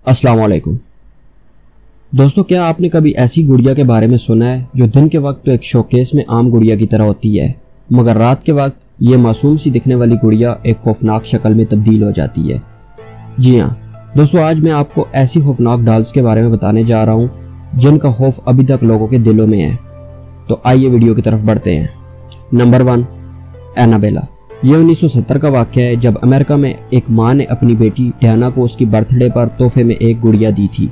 अस्सलाम वालेकुम दोस्तों, क्या आपने कभी ऐसी गुड़िया के बारे में सुना है जो दिन के वक्त तो एक शोकेस में आम गुड़िया की तरह होती है, मगर रात के वक्त ये मासूम सी दिखने वाली गुड़िया एक खौफनाक शक्ल में तब्दील हो जाती है। जी हाँ दोस्तों, आज मैं आपको ऐसी खौफनाक डॉल्स के बारे में बताने जा रहा हूँ जिनका खौफ अभी तक लोगों के दिलों में है। तो आइए वीडियो की तरफ बढ़ते हैं। Number 1, Annabella. ये 1970 का वाक़या है जब अमेरिका में एक माँ ने अपनी बेटी डियाना को उसकी बर्थडे पर तोहफे में एक गुड़िया दी थी।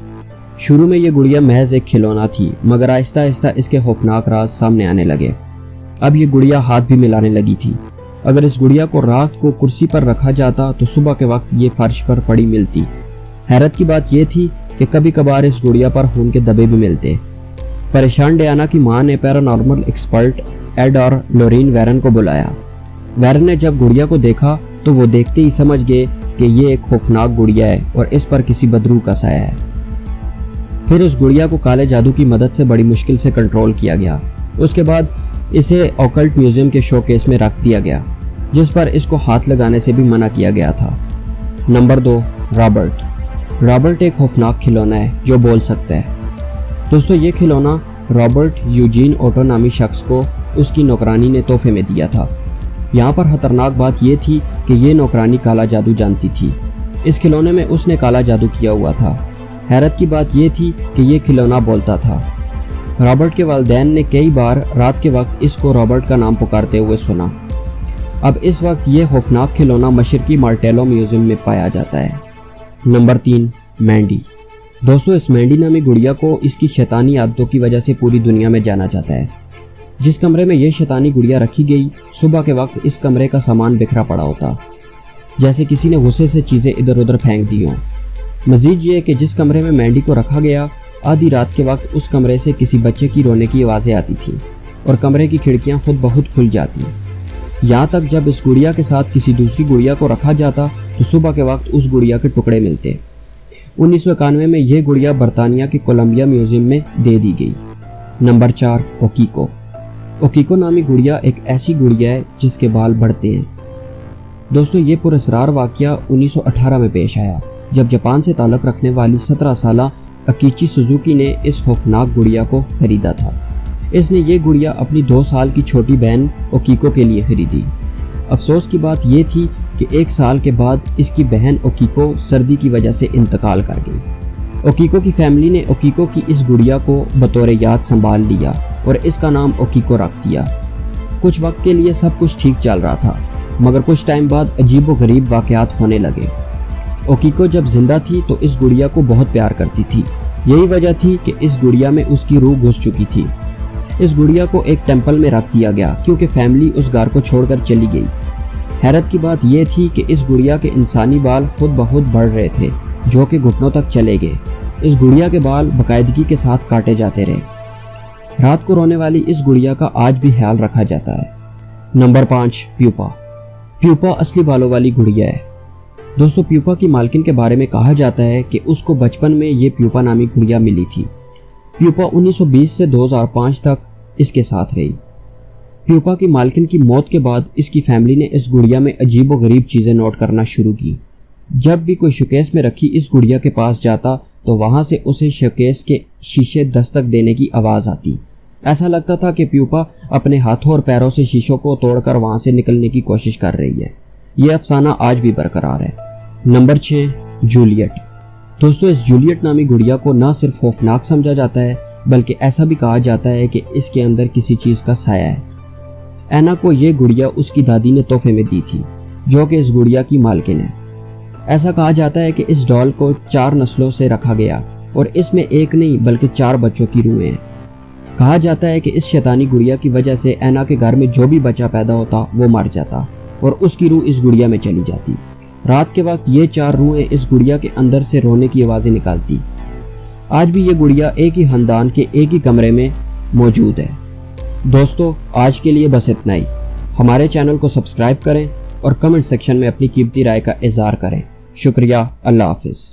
शुरू में ये गुड़िया महज एक खिलौना थी, मगर आहिस्ता आहिस्ता इसके खौफनाक राज सामने आने लगे। अब ये गुड़िया हाथ भी मिलाने लगी थी। अगर इस गुड़िया को रात को कुर्सी पर रखा जाता तो सुबह के वक्त ये फर्श पर पड़ी मिलती। हैरत की बात यह थी कि कभी कभार इस गुड़िया पर खून के धब्बे भी मिलते। परेशान डियाना की माँ ने पैरानॉर्मल एक्सपर्ट एड और लोरीन वैरन को बुलाया। वैरन ने जब गुड़िया को देखा तो वो देखते ही समझ गए कि ये एक खौफनाक गुड़िया है और इस पर किसी बदरू का साया है। फिर उस गुड़िया को काले जादू की मदद से बड़ी मुश्किल से कंट्रोल किया गया। उसके बाद इसे ऑकल्ट म्यूजियम के शोकेस में रख दिया गया, जिस पर इसको हाथ लगाने से भी मना किया गया था। Number 2, Robert. रॉबर्ट एक खौफनाक खिलौना है जो बोल सकता है। दोस्तों, ये खिलौना रॉबर्ट यूजीन ओटो नामी शख्स को उसकी नौकरानी ने तोहफे में दिया था। यहाँ पर खतरनाक बात यह थी कि ये नौकरानी काला जादू जानती थी। इस खिलौने में उसने काला जादू किया हुआ था। हैरत की बात यह थी कि ये खिलौना बोलता था। रॉबर्ट के वालिदैन ने कई बार रात के वक्त इसको रॉबर्ट का नाम पुकारते हुए सुना। अब इस वक्त ये खौफनाक खिलौना मशरकी मार्टेलो म्यूजियम में पाया जाता है। नंबर 3, मैंडी। दोस्तों, इस मैंडी नामी गुड़िया को इसकी शैतानी आदतों की वजह से पूरी दुनिया में जाना जाता है। जिस कमरे में ये शैतानी गुड़िया रखी गई, सुबह के वक्त इस कमरे का सामान बिखरा पड़ा होता, जैसे किसी ने गुस्से से चीज़ें इधर उधर फेंक दी हों। मजीद ये कि जिस कमरे में मैंडी को रखा गया, आधी रात के वक्त उस कमरे से किसी बच्चे की रोने की आवाज़ें आती थी और कमरे की खिड़कियां खुद ब खुद खुल जाती। यहाँ तक जब इस गुड़िया के साथ किसी दूसरी गुड़िया को रखा जाता तो सुबह के वक्त उस गुड़िया के टुकड़े मिलते। 1991 में यह गुड़िया बरतानिया के कोलंबिया म्यूजियम में दे दी गई। नंबर 4, ओकीको। ओकीको नामी गुड़िया एक ऐसी गुड़िया है जिसके बाल बढ़ते हैं। दोस्तों, ये पुरस्कार वाक़या 1918 में पेश आया जब जापान से ताल्लुक़ रखने वाली 17 साला अकीची सुजुकी ने इस खौफनाक गुड़िया को खरीदा था। इसने ये गुड़िया अपनी 2 साल की छोटी बहन ओकीको के लिए खरीदी। अफसोस की बात यह थी कि 1 साल के बाद इसकी बहन ओकीको सर्दी की वजह से इंतकाल कर गई। ओकीको की फैमिली ने ओकीको की इस गुड़िया को बतौर याद संभाल लिया और इसका नाम ओकीको रख दिया। कुछ वक्त के लिए सब कुछ ठीक चल रहा था, मगर कुछ टाइम बाद अजीबो गरीब वाक़यात होने लगे। ओकीको जब जिंदा थी तो इस गुड़िया को बहुत प्यार करती थी। यही वजह थी कि इस गुड़िया में उसकी रूह घुस चुकी थी। इस गुड़िया को एक टेंपल में रख दिया गया क्योंकि फैमिली उस घर को छोड़कर चली गई। हैरत की बात यह थी कि इस गुड़िया के इंसानी बाल खुद ब खुद बढ़ रहे थे, जो कि घुटनों तक चले गए। इस गुड़िया के बाल बाकायदगी के साथ काटे जाते रहे। रात को रोने वाली इस गुड़िया का आज भी ख्याल रखा जाता है। Number 5, pupa. प्यूपा असली बालों वाली गुड़िया है। दोस्तों, प्यूपा की मालकिन के बारे में कहा जाता है कि उसको बचपन में ये प्यूपा नामी गुड़िया मिली थी। प्यूपा 1920 से 2005 तक इसके साथ रही। प्यूपा की मालकिन की मौत के बाद इसकी फैमिली ने इस गुड़िया में अजीब व गरीब चीज़ें नोट करना शुरू की। जब भी कोई शोकेस में रखी इस गुड़िया के पास जाता तो वहाँ से उसे शोकेस के शीशे दस्तक देने की आवाज़ आती। ऐसा लगता था कि प्यूपा अपने हाथों और पैरों से शीशों को तोड़कर वहाँ से निकलने की कोशिश कर रही है। यह अफसाना आज भी बरकरार है। Number 6, Juliet. दोस्तों, इस जूलियट नामी गुड़िया को न सिर्फ खौफनाक समझा जाता है बल्कि ऐसा भी कहा जाता है कि इसके अंदर किसी चीज़ का साया है। एना को यह गुड़िया उसकी दादी ने तोहफे में दी थी, जो कि इस गुड़िया की मालकिन है। ऐसा कहा जाता है कि इस डॉल को 4 नस्लों से रखा गया और इसमें एक नहीं बल्कि 4 बच्चों की रूहें हैं। कहा जाता है कि इस शैतानी गुड़िया की वजह से एना के घर में जो भी बच्चा पैदा होता वो मर जाता और उसकी रूह इस गुड़िया में चली जाती। रात के वक्त ये 4 रूहें इस गुड़िया के अंदर से रोने की आवाज़ें निकालती। आज भी ये गुड़िया एक ही खानदान के एक ही कमरे में मौजूद है। दोस्तों, आज के लिए बस इतना ही। हमारे चैनल को सब्सक्राइब करें और कमेंट सेक्शन में अपनी कीमती राय का इज़हार करें। शुक्रिया। अल्लाह हाफिज़।